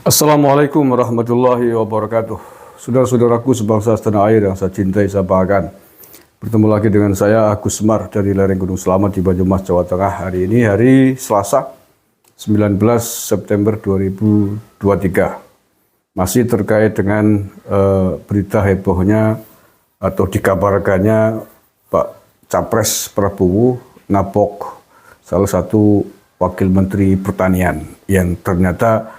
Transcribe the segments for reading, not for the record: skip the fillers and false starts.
Assalamualaikum warahmatullahi wabarakatuh. Saudara-saudaraku sebangsa setanah air yang saya cintai, saya banggakan. Bertemu lagi dengan saya Agus Semar dari lereng Gunung Selamat di Banyumas, Jawa Tengah. Hari ini hari Selasa 19 September 2023. Masih terkait dengan berita hebohnya atau dikabarkannya Pak Capres Prabowo napok salah satu wakil menteri pertanian yang ternyata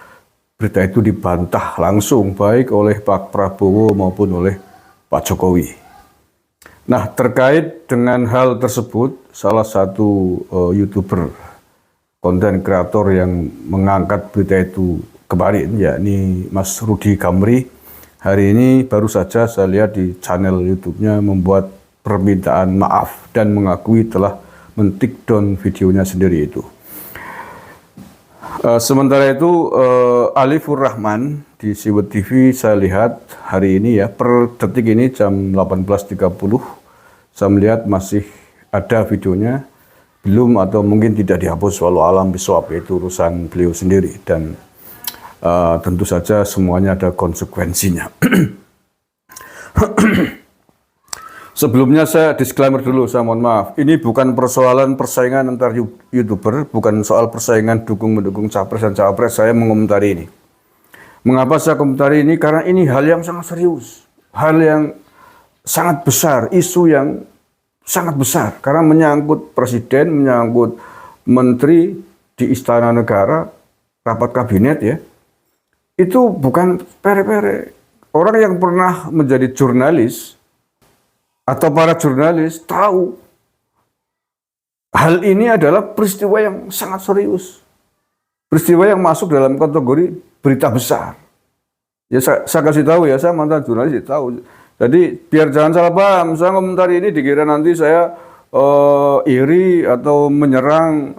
berita itu dibantah langsung baik oleh Pak Prabowo maupun oleh Pak Jokowi. Nah, terkait dengan hal tersebut, salah satu YouTuber, konten kreator yang mengangkat berita itu kemarin, yakni Mas Rudy Gamri, hari ini baru saja saya lihat di channel YouTube-nya membuat permintaan maaf dan mengakui telah men-take-down videonya sendiri itu. Sementara itu Alifur Rahman di Siwet TV saya lihat hari ini ya, per detik ini jam 18.30 saya melihat masih ada videonya, belum atau mungkin tidak dihapus, walau alam bisawab, itu urusan beliau sendiri dan tentu saja semuanya ada konsekuensinya. Sebelumnya saya disclaimer dulu, saya mohon maaf. Ini bukan persoalan persaingan antar YouTuber, bukan soal persaingan dukung-mendukung capres dan cawapres. Saya mengomentari ini. Mengapa saya komentari ini? Karena ini hal yang sangat serius. Hal yang sangat besar, isu yang sangat besar. Karena menyangkut presiden, menyangkut menteri di istana negara, rapat kabinet ya. Itu bukan pere-pere. Orang yang pernah menjadi jurnalis, atau para jurnalis tahu hal ini adalah peristiwa yang sangat serius. Peristiwa yang masuk dalam kategori berita besar. Ya saya kasih tahu ya, saya mantan jurnalis tahu. Jadi biar jangan salah paham, saya komentari ini dikira nanti saya iri atau menyerang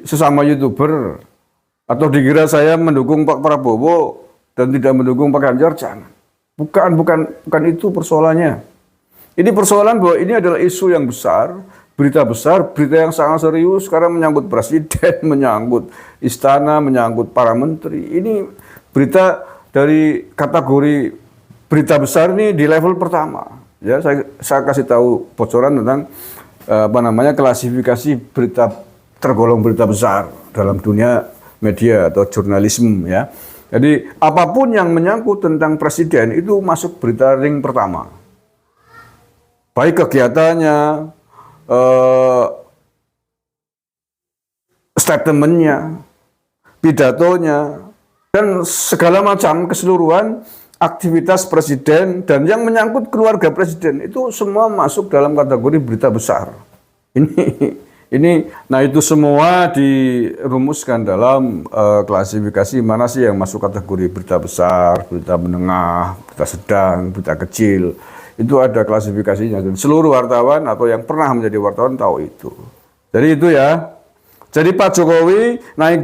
sesama YouTuber, atau dikira saya mendukung Pak Prabowo dan tidak mendukung Pak Ganjar. Jangan. Bukan itu persoalannya. Ini persoalan bahwa ini adalah isu yang besar, berita yang sangat serius karena menyangkut presiden, menyangkut istana, menyangkut para menteri. Ini berita dari kategori berita besar ini di level pertama. Ya, saya kasih tahu bocoran tentang klasifikasi berita tergolong berita besar dalam dunia media atau jurnalisme ya. Jadi apapun yang menyangkut tentang presiden itu masuk berita ring pertama. Baik kegiatannya, statementnya, pidatonya, dan segala macam keseluruhan aktivitas presiden dan yang menyangkut keluarga presiden itu semua masuk dalam kategori berita besar. Nah itu semua dirumuskan dalam klasifikasi mana sih yang masuk kategori berita besar, berita menengah, berita sedang, berita kecil. Itu ada klasifikasinya dan seluruh wartawan atau yang pernah menjadi wartawan tahu itu. Jadi itu ya. Jadi Pak Jokowi naik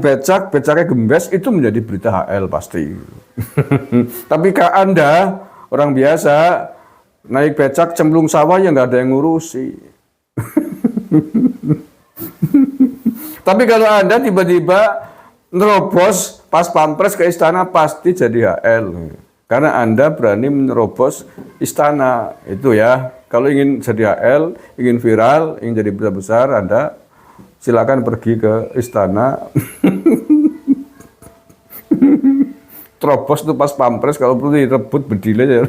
becaknya gembes, itu menjadi berita HL pasti. Tapi kalau Anda orang biasa naik becak cemplung sawah ya nggak ada yang ngurusi. Tapi kalau Anda tiba-tiba nerobos pas pampres ke istana pasti jadi HL. Karena Anda berani menerobos istana, itu ya. Kalau ingin jadi HL, ingin viral, ingin jadi berita besar, Anda silakan pergi ke istana. Terobos itu pas pampres, kalau perlu direbut bedilnya ya.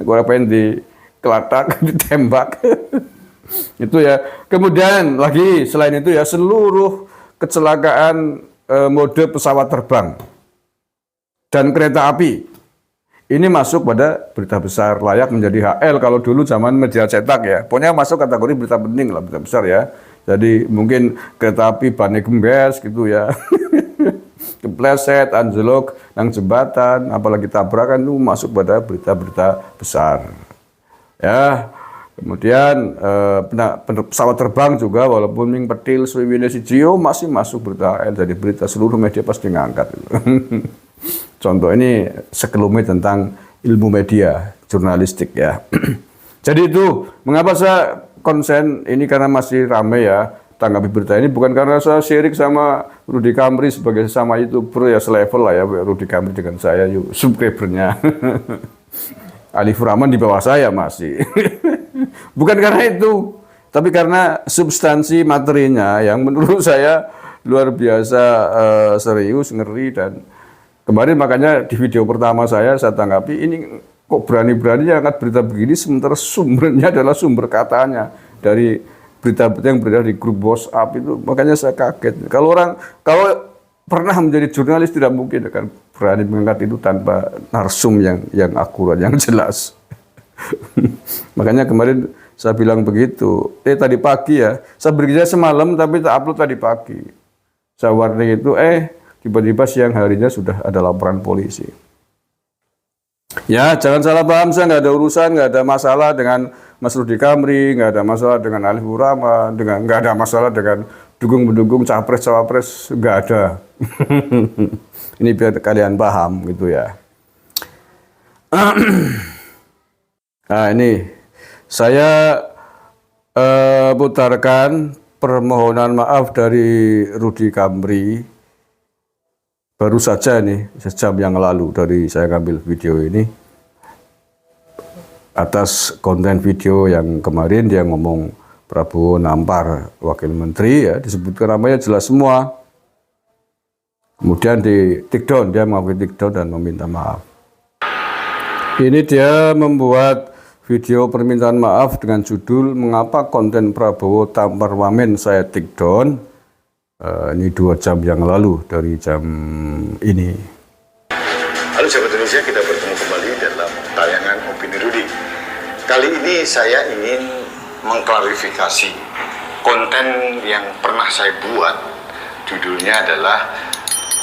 Gue apain di kelatak, ditembak. Itu ya. Kemudian lagi selain itu ya, seluruh kecelakaan mode pesawat terbang dan kereta api ini masuk pada berita besar, layak menjadi HL kalau dulu zaman media cetak ya. Pokoknya masuk kategori berita penting lah, berita besar ya. Jadi mungkin kereta api bannya gembes gitu ya. Kepleset, anjlok, nang jembatan, apalagi tabrakan itu masuk pada berita-berita besar. Ya. Kemudian pesawat terbang juga walaupun ming petil suwiwine sijio masih masuk berita HL, jadi berita seluruh media pasti ngangkat. Contoh ini sekelumit tentang ilmu media, jurnalistik ya. Jadi itu, mengapa saya konsen ini karena masih ramai ya, tanggapi berita ini bukan karena saya syirik sama Rudy Kamri sebagai sesama YouTuber ya selevel lah ya Rudy Kamri dengan saya yuk subscribernya. Alifur Rahman di bawah saya masih. Bukan karena itu, tapi karena substansi materinya yang menurut saya luar biasa serius, ngeri dan kemarin makanya di video pertama saya tanggapi ini kok berani-beraninya angkat berita begini sementara sumbernya adalah sumber katanya dari berita-berita yang beredar di grup WhatsApp itu, makanya saya kaget. Kalau pernah menjadi jurnalis tidak mungkin akan berani mengangkat itu tanpa narsum yang akurat, yang jelas. Makanya kemarin saya bilang begitu. Tadi pagi ya, saya bekerja semalam tapi tak upload tadi pagi. Saya warning itu, tiba-tiba siang harinya sudah ada laporan polisi. Ya, jangan salah paham, saya nggak ada urusan, nggak ada masalah dengan Mas Rudy Kamri, nggak ada masalah dengan Alifur Rahman, nggak ada masalah dengan dukung-mendukung capres-cawapres, nggak ada. Ini biar kalian paham gitu ya. Nah ini, saya putarkan permohonan maaf dari Rudy Kamri. Baru saja nih, sejam yang lalu dari saya ngambil video ini atas konten video yang kemarin dia ngomong Prabowo nampar wakil menteri ya, disebutkan namanya jelas semua. Kemudian di take down, dia mengakui take down dan meminta maaf. Ini dia membuat video permintaan maaf dengan judul mengapa konten Prabowo tampar wamen saya take down. Ini 2 jam yang lalu dari jam ini. Halo sahabat Indonesia, kita bertemu kembali dalam tayangan Opini Rudy. Kali ini saya ingin mengklarifikasi konten yang pernah saya buat. Judulnya adalah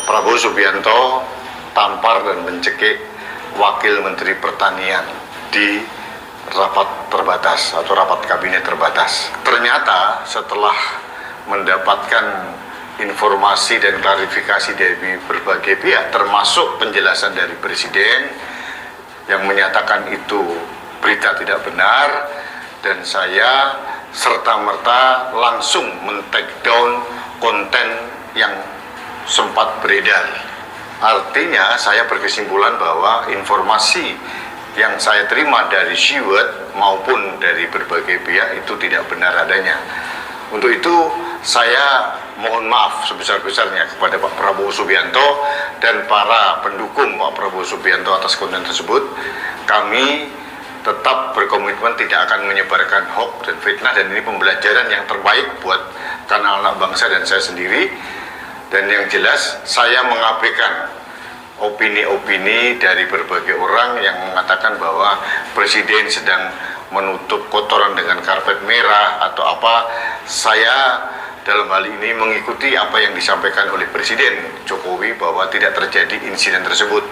Prabowo Subianto tampar dan mencekik Wakil Menteri Pertanian di rapat terbatas atau rapat kabinet terbatas. Ternyata setelah mendapatkan informasi dan klarifikasi dari berbagai pihak, termasuk penjelasan dari Presiden yang menyatakan itu berita tidak benar, dan saya serta-merta langsung men-take down konten yang sempat beredar. Artinya saya berkesimpulan bahwa informasi yang saya terima dari Siwet maupun dari berbagai pihak itu tidak benar adanya. Untuk itu saya mohon maaf sebesar-besarnya kepada Pak Prabowo Subianto dan para pendukung Pak Prabowo Subianto atas konten tersebut. Kami tetap berkomitmen tidak akan menyebarkan hoax dan fitnah, dan ini pembelajaran yang terbaik buat kanal anak bangsa dan saya sendiri. Dan yang jelas saya mengabaikan opini-opini dari berbagai orang yang mengatakan bahwa Presiden sedang menutup kotoran dengan karpet merah atau apa. Saya dalam hal ini mengikuti apa yang disampaikan oleh Presiden Jokowi bahwa tidak terjadi insiden tersebut.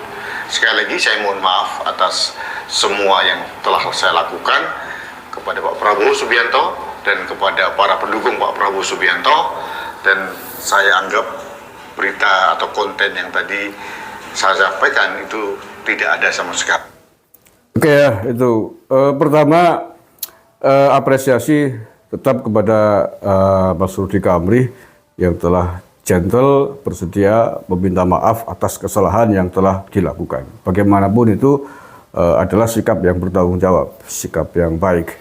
Sekali lagi saya mohon maaf atas semua yang telah saya lakukan kepada Pak Prabowo Subianto dan kepada para pendukung Pak Prabowo Subianto, dan saya anggap berita atau konten yang tadi saya sampaikan itu tidak ada sama sekali. Oke ya, itu pertama apresiasi tetap kepada Mas Rudy Kamri yang telah gentle bersedia meminta maaf atas kesalahan yang telah dilakukan. Bagaimanapun itu adalah sikap yang bertanggung jawab, sikap yang baik.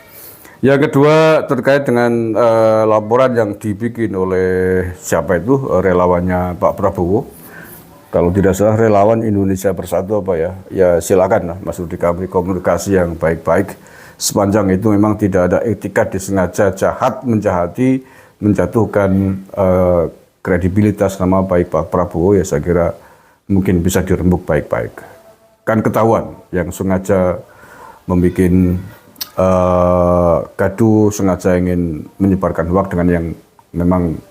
Yang kedua terkait dengan laporan yang dibikin oleh siapa itu relawannya Pak Prabowo. Kalau tidak salah relawan Indonesia Bersatu apa ya? Ya silakan lah Mas Rudy Kamri, komunikasi yang baik-baik. Sepanjang itu memang tidak ada etikat disengaja jahat menjahati, menjatuhkan kredibilitas nama baik Pak Prabowo, ya saya kira mungkin bisa dirembuk baik-baik. Kan ketahuan yang sengaja membuat gaduh, sengaja ingin menyebarkan hoax dengan yang memang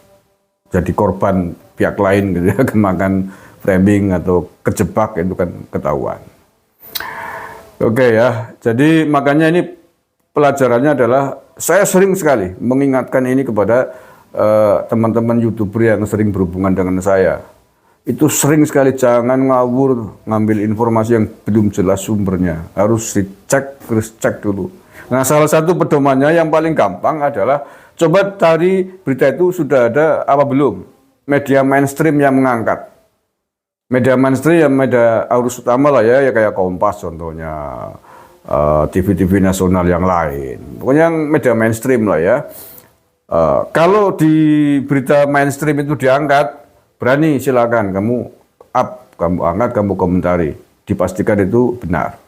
jadi korban pihak lain gitu ya, kemakan framing atau kejebak, itu kan ketahuan. Oke ya, jadi makanya ini pelajarannya adalah saya sering sekali mengingatkan ini kepada teman-teman YouTuber yang sering berhubungan dengan saya. Itu sering sekali jangan ngawur ngambil informasi yang belum jelas sumbernya, harus dicek, terus cek dulu. Nah salah satu pedomannya yang paling gampang adalah Coba cari berita itu sudah ada apa belum? Media mainstream yang mengangkat. Media mainstream, media arus utama lah ya kayak Kompas contohnya, TV-TV nasional yang lain. Pokoknya yang media mainstream lah ya. Kalau di berita mainstream itu diangkat, berani silakan kamu up, kamu angkat, kamu komentari. Dipastikan itu benar.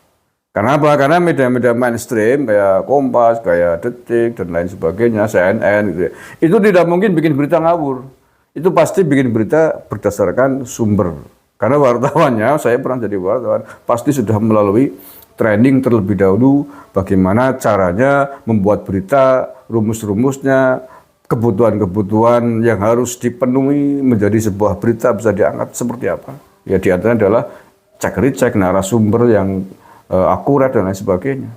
Karena apa? Karena media-media mainstream kayak Kompas, kayak Detik dan lain sebagainya, CNN gitu ya, itu tidak mungkin bikin berita ngawur. Itu pasti bikin berita berdasarkan sumber. Karena wartawannya, saya pernah jadi wartawan, pasti sudah melalui training terlebih dahulu bagaimana caranya membuat berita, rumus-rumusnya, kebutuhan-kebutuhan yang harus dipenuhi menjadi sebuah berita bisa diangkat seperti apa. Ya di antaranya adalah cek-recek narasumber yang akurat dan lain sebagainya.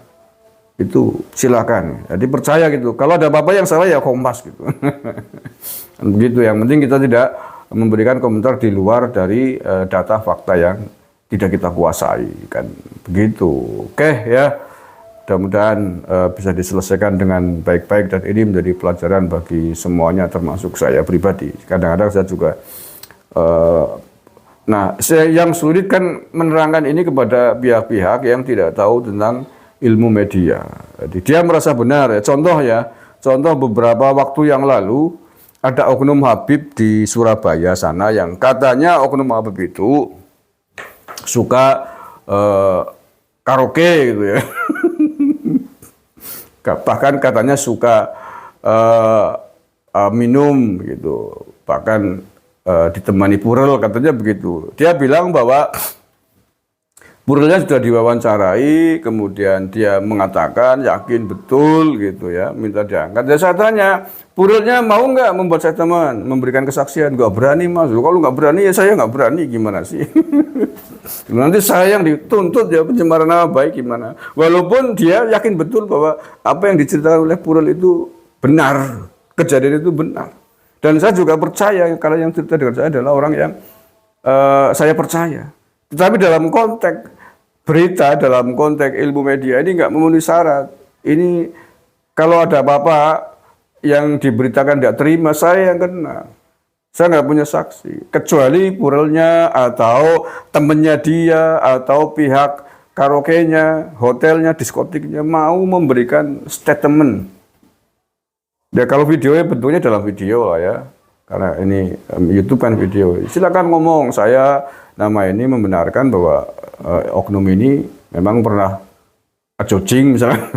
Itu silakan. Jadi percaya gitu. Kalau ada apa-apa yang salah ya Kompas gitu. Begitu. Yang penting kita tidak memberikan komentar di luar dari data fakta yang tidak kita kuasai kan. Begitu. Oke ya. Mudah-mudahan bisa diselesaikan dengan baik-baik dan ini menjadi pelajaran bagi semuanya termasuk saya pribadi. Kadang-kadang saya juga yang sulit kan menerangkan ini kepada pihak-pihak yang tidak tahu tentang ilmu media. Jadi dia merasa benar ya. Contoh beberapa waktu yang lalu ada oknum Habib di Surabaya sana yang katanya oknum Habib itu suka karaoke gitu ya. Bahkan katanya suka minum gitu. Bahkan ditemani Purel katanya begitu. Dia bilang bahwa Purelnya sudah diwawancarai, kemudian dia mengatakan yakin betul gitu ya, minta diangkat. Ya saya tanya, Purelnya mau nggak membuat statement, memberikan kesaksian? Nggak berani mas. Kalau nggak berani ya saya nggak berani, gimana sih? Nanti saya yang dituntut ya pencemaran nama baik gimana? Walaupun dia yakin betul bahwa apa yang diceritakan oleh Purel itu benar, kejadian itu benar. Dan saya juga percaya kalau yang cerita dengan saya adalah orang yang saya percaya. Tetapi dalam konteks berita, dalam konteks ilmu media ini nggak memenuhi syarat. Ini kalau ada apa-apa yang diberitakan tidak terima, saya yang kena. Saya nggak punya saksi. Kecuali Purelnya atau temennya dia atau pihak karaoke-nya, hotelnya, diskotiknya mau memberikan statement. Ya kalau videonya bentuknya dalam video lah ya, karena ini YouTube kan video. Silakan ngomong, saya nama ini membenarkan bahwa oknum ini memang pernah acocing misalnya.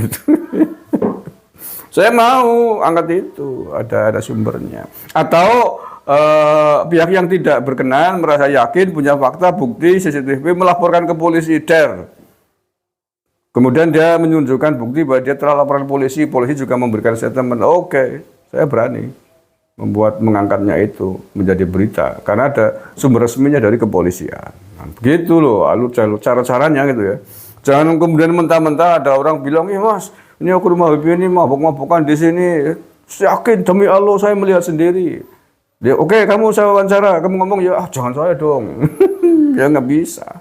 Saya mau angkat itu, ada sumbernya. Atau pihak yang tidak berkenan merasa yakin punya fakta, bukti, CCTV melaporkan ke polisi der. Kemudian dia menunjukkan bukti bahwa dia telah laporan polisi juga memberikan statement. Oke, saya berani mengangkatnya itu menjadi berita karena ada sumber resminya dari kepolisian. Nah, begitu loh, cara-caranya gitu ya. Jangan kemudian mentah-mentah ada orang bilang, mas, ini aku rumah Habib ini mabuk-mabukan di sini. Yakin demi Allah saya melihat sendiri. Dia, oke, kamu saya wawancara, kamu ngomong ya, jangan saya dong. Ya nggak bisa.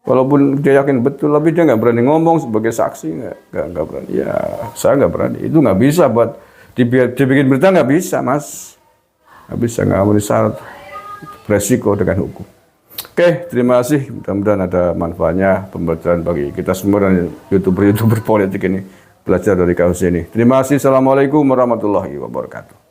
Walaupun dia yakin betul, tapi dia nggak berani ngomong sebagai saksi, nggak berani. Ya, saya nggak berani. Itu nggak bisa buat dibikin berita, nggak bisa, mas. Nggak bisa, nggak memenuhi syarat. Beresiko dengan hukum. Oke, terima kasih. Mudah-mudahan ada manfaatnya, pembelajaran bagi kita semua dan youtuber politik ini belajar dari kasus ini. Terima kasih. Assalamualaikum warahmatullahi wabarakatuh.